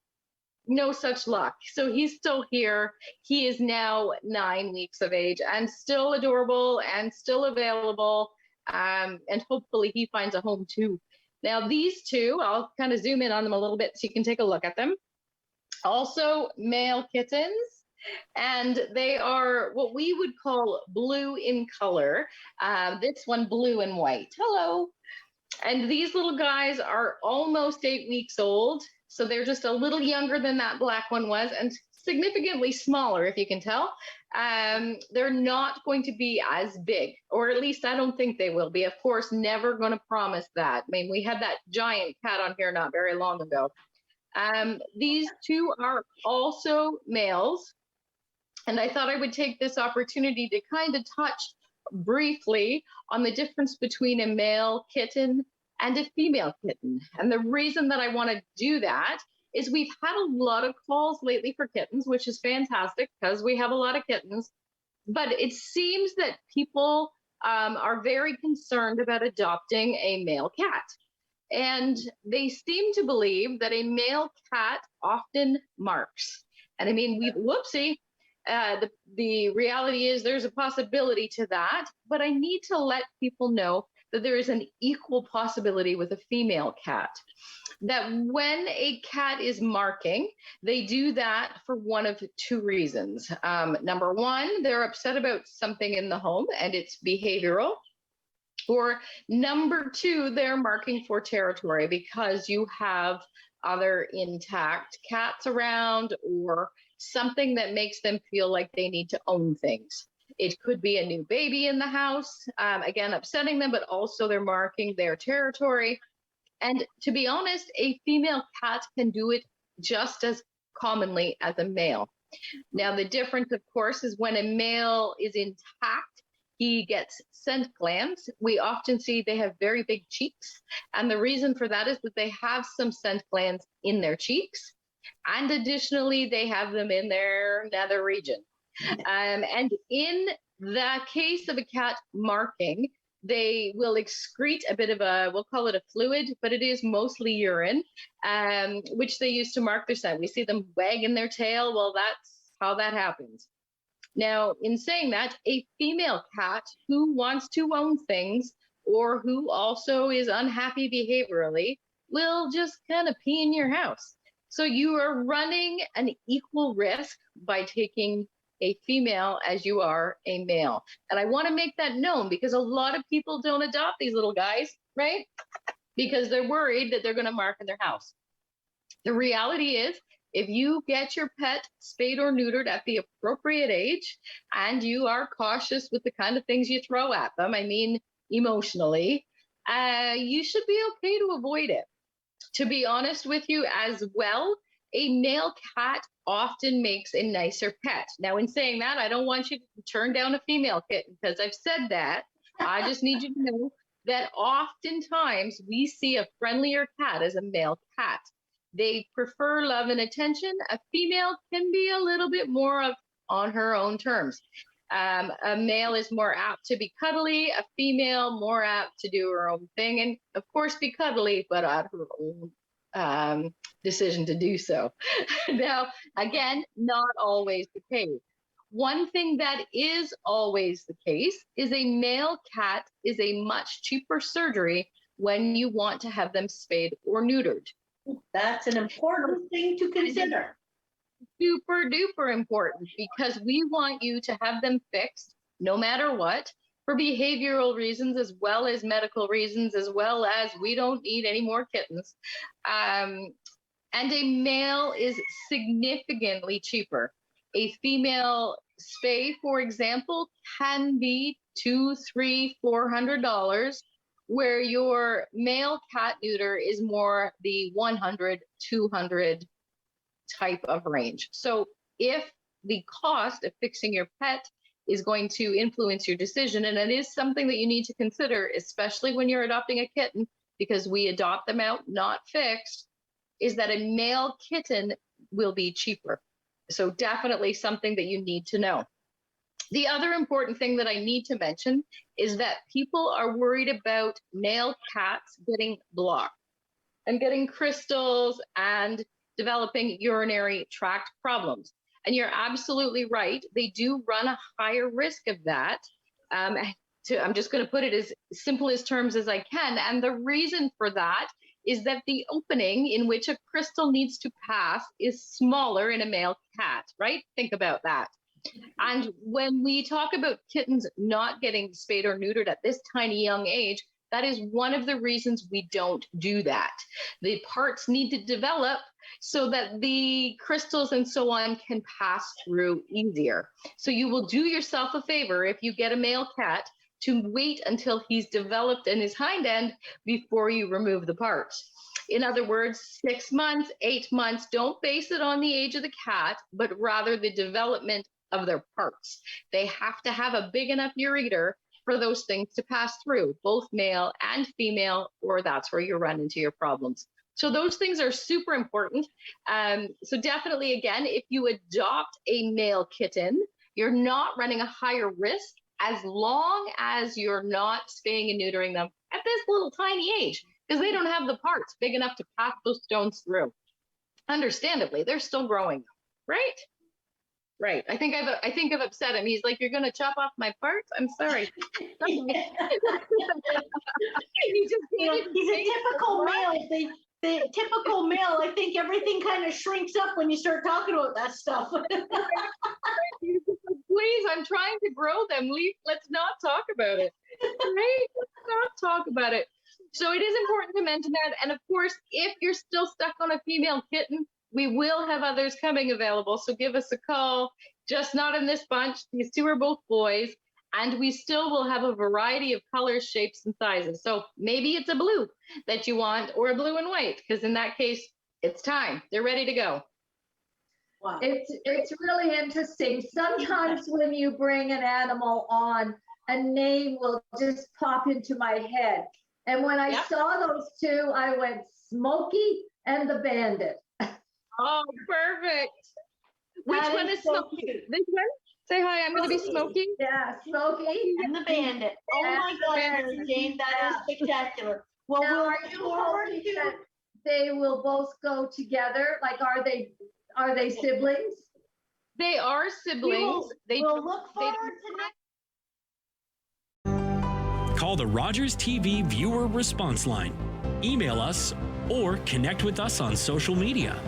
[SPEAKER 14] No such luck. So he's still here. He is now 9 weeks of age and still adorable and still available. And hopefully he finds a home too. Now these 2, I'll kind of zoom in on them a little bit so you can take a look at them. Also male kittens, and they are what we would call blue in color. This one blue and white. Hello. And these little guys are almost 8 weeks old, so they're just a little younger than that black one was, and significantly smaller, if you can tell. They're not going to be as big, or at least I don't think they will be. Of course, never going to promise that. I mean, we had that giant cat on here not very long ago. These 2 are also males, and I thought I would take this opportunity to kind of touch briefly on the difference between a male kitten and a female kitten. And the reason that I want to do that is we've had a lot of calls lately for kittens, which is fantastic because we have a lot of kittens, but it seems that people are very concerned about adopting a male cat. And they seem to believe that a male cat often marks. And I mean, whoopsie, the reality is there's a possibility to that, but I need to let people know that there is an equal possibility with a female cat. That when a cat is marking, they do that for one of 2 reasons. Number 1, they're upset about something in the home and it's behavioral. Or number 2, they're marking for territory because you have other intact cats around or something that makes them feel like they need to own things. It could be a new baby in the house, again, upsetting them, but also they're marking their territory. And to be honest, a female cat can do it just as commonly as a male. Now, the difference, of course, is when a male is intact, he gets scent glands. We often see they have very big cheeks. And the reason for that is that they have some scent glands in their cheeks. And additionally, they have them in their nether region. And in the case of a cat marking, they will excrete a bit of we'll call it a fluid, but it is mostly urine, which they use to mark their scent. We see them wagging their tail. Well, that's how that happens. Now, in saying that, a female cat who wants to own things or who also is unhappy behaviorally will just kind of pee in your house. So you are running an equal risk by taking a female as you are a male. And I want to make that known because a lot of people don't adopt these little guys, right? Because they're worried that they're going to mark in their house. The reality is, if you get your pet spayed or neutered at the appropriate age, and you are cautious with the kind of things you throw at them, I mean, emotionally, you should be okay to avoid it. To be honest with you as well, a male cat often makes a nicer pet. Now, in saying that, I don't want you to turn down a female kitten because I've said that. I just need you to know that oftentimes we see a friendlier cat as a male cat. They prefer love and attention. A female can be a little bit more of on her own terms. A male is more apt to be cuddly, a female more apt to do her own thing, and of course be cuddly, but at her own decision to do so. Now, again, not always the case. One thing that is always the case is a male cat is a much cheaper surgery when you want to have them spayed or neutered.
[SPEAKER 1] That's an important thing to consider.
[SPEAKER 14] Super duper important, because we want you to have them fixed no matter what, for behavioral reasons as well as medical reasons, as well as we don't need any more kittens. And a male is significantly cheaper. A female spay, for example, can be $200, $300, $400, where your male cat neuter is more the $100, $200 type of range. So if the cost of fixing your pet is going to influence your decision, and it is something that you need to consider, especially when you're adopting a kitten, because we adopt them out, not fixed, is that a male kitten will be cheaper. So definitely something that you need to know. The other important thing that I need to mention is that people are worried about male cats getting blocked and getting crystals and developing urinary tract problems. And you're absolutely right. They do run a higher risk of that. I'm just going to put it as simple as terms as I can. And the reason for that is that the opening in which a crystal needs to pass is smaller in a male cat, right? Think about that. And when we talk about kittens not getting spayed or neutered at this tiny young age, that is one of the reasons we don't do that. The parts need to develop so that the crystals and so on can pass through easier. So you will do yourself a favor if you get a male cat to wait until he's developed in his hind end before you remove the parts. In other words, 6 months, 8 months, don't base it on the age of the cat, but rather the development of their parts. They have to have a big enough ureter for those things to pass through, both male and female, or that's where you run into your problems. So those things are super important. So definitely, again, if you adopt a male kitten, you're not running a higher risk as long as you're not spaying and neutering them at this little tiny age, because they don't have the parts big enough to pass those stones through. Understandably, they're still growing, right? Right. I think I've upset him. He's like, "You're going to chop off my parts?" I'm sorry. He's
[SPEAKER 1] a typical male. The typical male, I think everything kind of shrinks up when you start talking about that stuff.
[SPEAKER 14] Please, I'm trying to grow them. Let's not talk about it. Right? Let's not talk about it. So it is important to mention that. And of course, if you're still stuck on a female kitten, we will have others coming available. So give us a call, just not in this bunch. These two are both boys. And we still will have a variety of colors, shapes, and sizes. So maybe it's a blue that you want, or a blue and white, because in that case, it's time. They're ready to go.
[SPEAKER 2] Wow. It's really interesting. Sometimes when you bring an animal on, a name will just pop into my head. And when I saw those two, I went Smokey and the Bandit.
[SPEAKER 14] Oh, perfect. Which one is Smokey? This one? Say hi, I'm going to be Smokey.
[SPEAKER 2] Yeah, Smokey.
[SPEAKER 1] And the Bandit. Oh my God, Mary Jane, that is spectacular. Well,
[SPEAKER 2] now,
[SPEAKER 1] we'll
[SPEAKER 2] are you hoping that they will both go together? Like, are they siblings?
[SPEAKER 14] They are siblings.
[SPEAKER 1] We'll look forward to next.
[SPEAKER 15] Call the Rogers TV viewer response line. Email us or connect with us on social media.